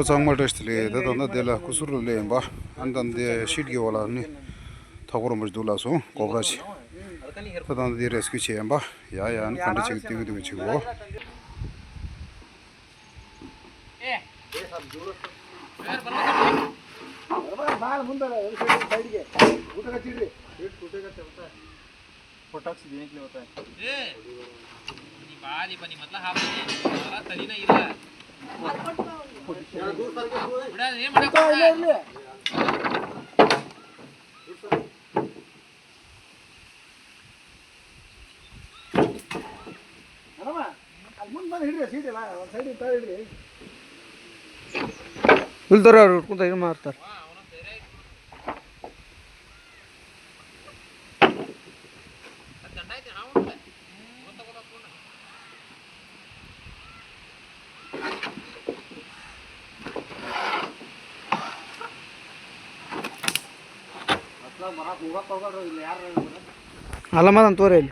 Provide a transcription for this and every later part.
장말했을리 대단다 데라 구스르래 봐 안단데 시드게 올라니 타고로 뭐 돌아서 고브라시 대단다 레스큐 체험 봐 야야 간다 지금 뛰고 치고 बाल ಮುಂದರ ಸೈಡ್ಗೆ ಊಟ ಕಚ್ಚಿಡ್ರಿ ಊಟ ಕಚ್ಚ होता है पोटॉक्स देने के लिए होता है ए ये बाल ये बनी मतलब हाफ सारा तली ना इरा दूर करके बड़ा ये मटा ले ಅರಮ ಅಲ್ಲಿ ಮುಂದೆ ಬಂದು ಹಿಡ್ರಿ ಸೀಟ್ ಇಲ್ಲ ಒಂದು ಸೈಡ್ ಇತ್ತ ಹಿಡ್ರಿ ಉಲ್ದರ ಕುಂತ ಏನು ಮಾಡ್ತಾರೆ ಅಲ್ಲಮದನ್ ತೋರಿ ಇಲ್ಲಿ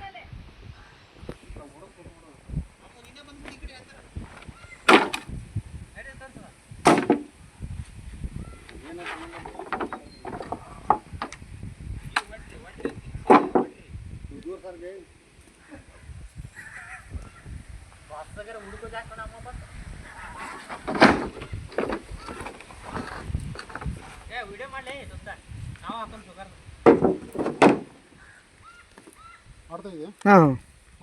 ಮಾಡ್ತಾ ಇದೆಯಾ ಹಾಂ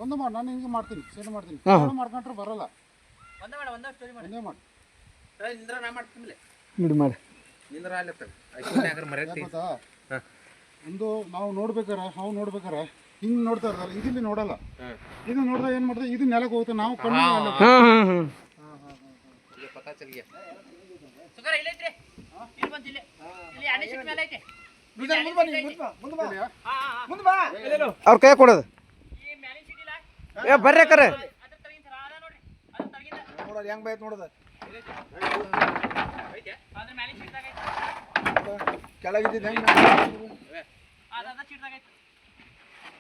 ಒಂದು ಮಾಡಿ ನಾನು ಹಿಂಗೆ ಮಾಡ್ತೀನಿ ಸೆಟ್ ಮಾಡ್ತೀನಿ ಮಾಡ್ಕೊಂಡ್ರೆ ಬರಲ್ಲ ಒಂದೇ ಮಾಡಿ ಒಂದೇ ಸ್ಟೋರಿ ಮಾಡಿ ಒಂದೇ ಮಾಡಿ ನಿಂದ್ರ ನಾ ಮಾಡ್ತೀನಿ ನೋಡಿ ಮಾಡಿ ನಿಂದ್ರ ಅಲ್ಲಿ ಗೊತ್ತಾ ಒಂದು ನಾವು ನೋಡ್ಬೇಕಾರೆ ನಾವು ನೋಡ್ಬೇಕಾರೆ ಹಿಂಗೆ ನೋಡ್ತಾ ಇರಲ್ಲ ಇದಿಲ್ಲಿ ನೋಡಲ್ಲ ಇದು ನೋಡಿದ್ರೆ ಏನು ಮಾಡ್ತಾರೆ ಇದು ನೆಲಕ್ಕೆ ಹೋಗುತ್ತೆ ನಾವು ಕಣ್ಣು ಪತಾ ಚಲ್ ಗಯಾ ಸುಗರ ಇಲ್ಲ ಐತ್ರಿ ಇಲ್ಲಿ ಬಂತ ಇಲ್ಲಿ ಇಲ್ಲಿ ಅಣೆ ಸಿಟ್ ಮೇಲೆ ಐತೆ ಮುಂದೆ ಬಾ ಅವ್ರ ಕೈ ಕೊಡೋದು ಈ ಮ್ಯಾಲಿನ ಸಿಟ್ ಇಲ್ಲ ಏ ಬರ್ರೆ ಕರೆ ಅದ್ರ ತಳಗಿನ ಸರ ಅದ ನೋಡ್ರಿ ಅದ್ರ ತಳಗಿನ ನೋಡೋದು ಹೆಂಗ್ ಬೈತ್ ನೋಡೋದು ಐತೆ ಅದ್ರ ಮ್ಯಾಲಿನ ಸಿಟ್ ದಾಗ ಐತೆ ಕೆಳಗಿದ್ದ ಹೆಂಗ್ ಅದ ಸಿಟ್ ದಾಗ ಐತೆ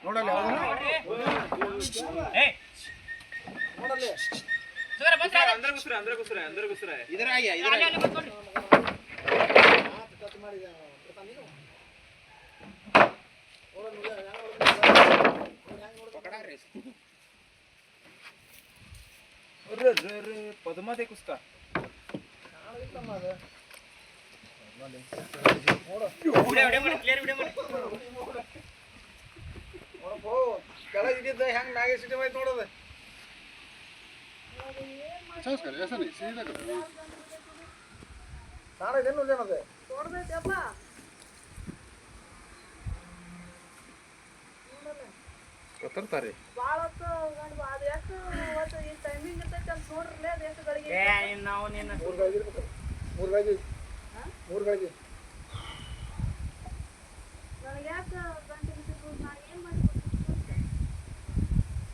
ನೋಡಲ್ಲ ಏ ನೋಡಲ್ಲ ಸುಗರ ಬಂತ ಅಂದ್ರ ಗುಸ್ರ ಇದರ ಆಗಿ ಅಲ್ಲಿ ಬಂತ ನೋಡಿ ಕಟ್ ಮಾಡಿದ पदमा देख उसका ಹೆಂಗ್ ನಾಗೆ ಸಿಟಿ ಮೈತ್ ನೋಡೋದು ऐसा नहीं सीधा कर सारा दिन हो जाना है छोड़ दे जब्बा ಕತ್ತರ್ತಾರೆ ಬಾಳತ್ತು ಗಂಡು ಅದು ಎಷ್ಟು ಇವತ್ತು ಈ ಟೈಮಿಂಗ್ ಇರ್ತೈತೆ ಅಂತ ನೋಡ್ರಲೇ ಅದು ಎಷ್ಟು ಗಳಿಗೆ ಏ ನಾವು ನಿನ್ನ 3 ಗಳಿಗೆ ಇರ್ಬೇಕು 3 ಗಳಿಗೆ ಹಾ 3 ಗಳಿಗೆ ನನಗೆ ಯಾಕೆ ಗಂಟೆ ಬಿಟ್ಟು ನಾನು ಏನು ಮಾಡ್ಬೇಕು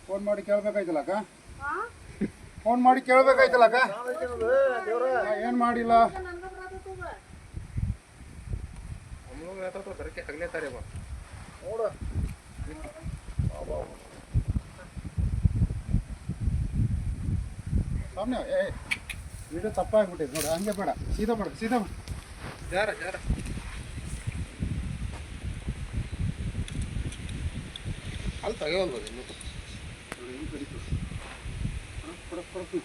ಫೋನ್ ಮಾಡಿ ಕೇಳಬೇಕಾಯ್ತಲ್ಲ ಅಕ್ಕ ಹಾ ಫೋನ್ ಮಾಡಿ ಕೇಳಬೇಕಾಯ್ತಲ್ಲ ಅಕ್ಕ ದೇವರ ಏನು ಮಾಡಿಲ್ಲ ನನಗೆ ಬರತ್ತದ ಅಮ್ಮನ ಹೇಳ್ತಾ ಬರಕ್ಕೆ ಹಗಲೇತಾರೆ ಬಾ ನೋಡು ಸಾಮ್ಯ ಏ ವಿಡಿಯೋ ತಪ್ಪಾಗ್ಬಿಟ್ಟಿದೆ ನೋಡಿ ಹಂಗೆ ಬೇಡ ಸೀದಾ ಬೇಡ ಸೀದಾ ಜಾರ ಜಾರ ಅಲ್ಲಿ ತೆಗೆಯಲ್ಬೋದು ಇನ್ನು ಹಿಂಗೆ ಕಡಿತು ಕೊಡಕ್ಕೆ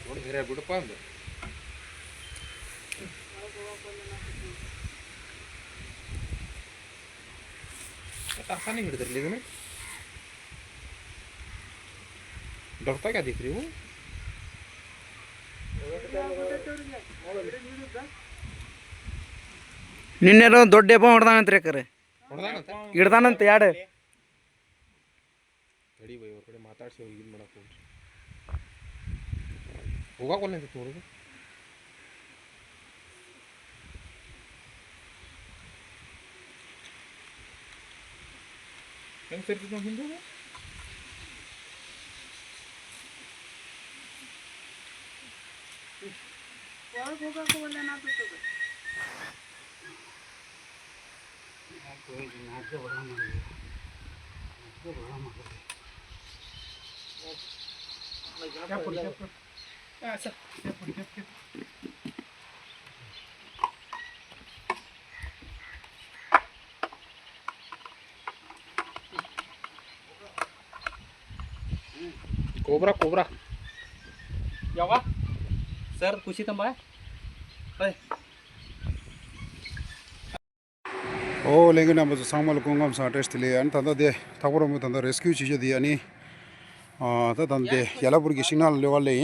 ನೋಡಿ ಹಿರಿಯ ಬಿಡಪ್ಪ ಅಂದು आसानी हिड़ते लेकिन डरता क्या दिख रही हूँ ನಿನ್ನೆ ದೊಡ್ಡ ಎಬ್ಬ ಹೊಡೆದಾನಂತ ರೀ ಕರೆ ಹಿಡ್ದಾನಂತ ಯಾಡ ತಡಿ ಬೈ ಅವ್ರ ಕಡೆ ಮಾತಾಡ್ಸಿ ಹೋಗಿ ಇದು ಮಾಡಕ್ಕೆ ಹೋಗಕ್ಕೆ ಅಂತ ತೋರಿದು ಹೆಂಗೆ ಸೇರ್ತಿದ್ದ ಹಿಂದೆ ಹೋಗಕ್ಕೆ ಒಳ್ಳೆ कोबरा कोबरा यावा सर खुशी तंबा है ओ लेकिन अब जो सामल कुंगम सा टेस्ट ले अन तंदा दे थाकुरो मु तंदा रेस्क्यू चीज दे अनि त तंदे यलापुर की सिग्नल लेवल ले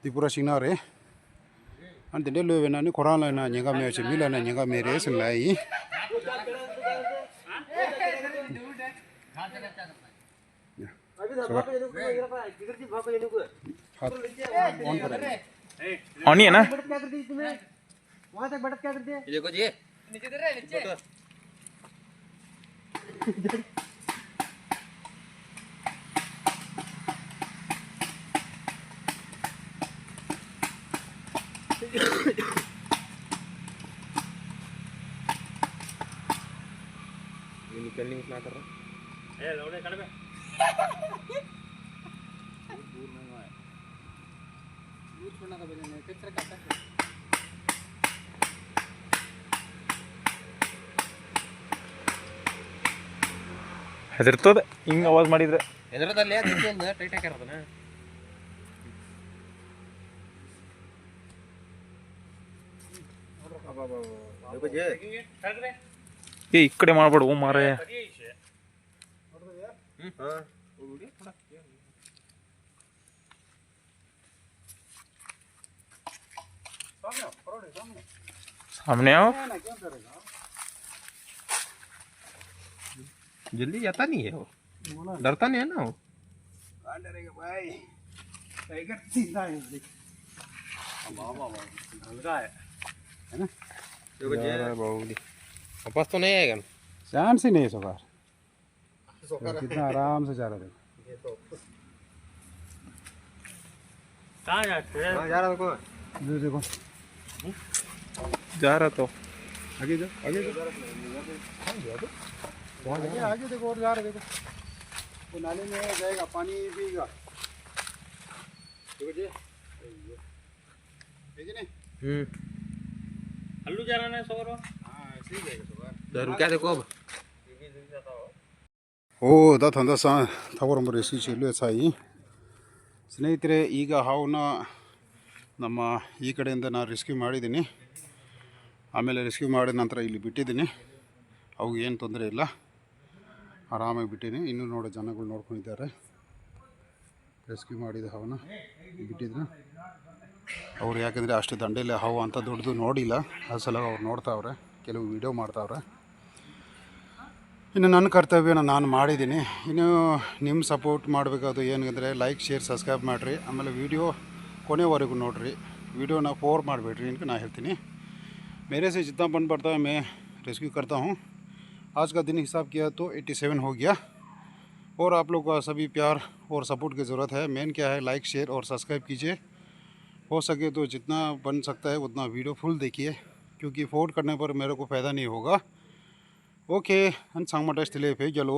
त्रिपुरा सिग्नल रे अन दे लो वेना नि कोरान ना नेगा मे छ मिला ना नेगा मे रेस लाई ऑन ही है ना वहां तक बढ़त क्या कर दिया देखो जी नीचे दे रहा है नीचे ये निकलने उतना कर रहा है लौड़े कड़ में दूर में है दूर छोड़ना का बने कचरा काटा ಹೆದರ್ತದೆ ಹಿಂಗೆ ಆವಾಜ್ ಮಾಡಿದ್ರೆ ಎದರದಲ್ಲೇ ಅದಕ್ಕೆ ಒಂದು ಟೈಟ್ ಹಾಕಿರೋದನ ಏ ಈ ಕಡೆ ಮಾಡ್ಬೇಡ ಓ ಮಾರೇ सामने आओ जल्दी जाता नहीं है वो डरता नहीं है ना वो डरेगा भाई टाइगर सीधा है बाबा हल्का है ना देखो जी बाहुली वापस तो नहीं आएगा चांस ही नहीं सोकार कितना आराम से जा रहा है कहाँ जाते हैं जा रहा देखो देखो जा रहा तो आगे जाओ आगे आगे देखो और जा रहे देखो वो नाले में जाएगा पानी पिएगा देखो जी देखिए नहीं अल्लू जा रहा है सोरो हाँ ऐसे ही जाएगा सोकार जरूर क्या देखो अब ಓ ದ ತಂದ ಸಾ ತಗೊರಂಬರಿ ಸಿಚಿಲು ಸಾಯಿ ಸ್ನೇಹಿತರೆ ಈಗ ಹಾವನ್ನ ನಮ್ಮ ಈ ಕಡೆಯಿಂದ ನಾನು ರೆಸ್ಕ್ಯೂ ಮಾಡಿದ್ದೀನಿ ಆಮೇಲೆ ರೆಸ್ಕ್ಯೂ ಮಾಡಿದ ನಂತರ ಇಲ್ಲಿ ಬಿಟ್ಟಿದ್ದೀನಿ ಅವು ಏನು ತೊಂದರೆ ಇಲ್ಲ ಆರಾಮಾಗಿ ಬಿಟ್ಟಿನಿ ಇನ್ನೂ ನೋಡೋ ಜನಗಳು ನೋಡ್ಕೊಂಡಿದ್ದಾರೆ ರೆಸ್ಕ್ಯೂ ಮಾಡಿದ ಹಾವನ್ನ ಬಿಟ್ಟಿದ್ರು ಅವ್ರು ಯಾಕೆಂದರೆ ಅಷ್ಟು ದಂಡೆಲೆ ಹಾವು ಅಂತ ದೊಡ್ಡದು ನೋಡಿಲ್ಲ ಆ ಸಲ ಅವ್ರು ನೋಡ್ತಾವ್ರೆ ಕೆಲವು ವೀಡಿಯೋ ಮಾಡ್ತಾವ್ರೆ ಇನ್ನು ನನ್ನ ಕರ್ತವ್ಯನ ನಾನು ಮಾಡಿದ್ದೀನಿ ಇನ್ನು ನಿಮ್ಮ ಸಪೋರ್ಟ್ ಮಾಡಬೇಕಾದ್ರು ಏನಂದರೆ ಲೈಕ್ ಶೇರ್ ಸಬ್ಸ್ಕ್ರೈಬ್ ಮಾಡಿರಿ ಆಮೇಲೆ ವೀಡಿಯೋ ಕೊನೆವರೆಗೂ ನೋಡಿರಿ वीडियो ना फोर मार बैठ रही इनको ना हेल्थनी मेरे से जितना बन पड़ता है मैं रेस्क्यू करता हूँ। आज का दिन हिसाब किया तो 87 हो गया और आप लोग का सभी प्यार और सपोर्ट की ज़रूरत है। मेन क्या है लाइक शेयर और सब्सक्राइब कीजिए, हो सके तो जितना बन सकता है उतना वीडियो फुल देखिए क्योंकि फोर्ड करने पर मेरे को फ़ायदा नहीं होगा। ओके अन सांग मटेस्ट ले पे चलो।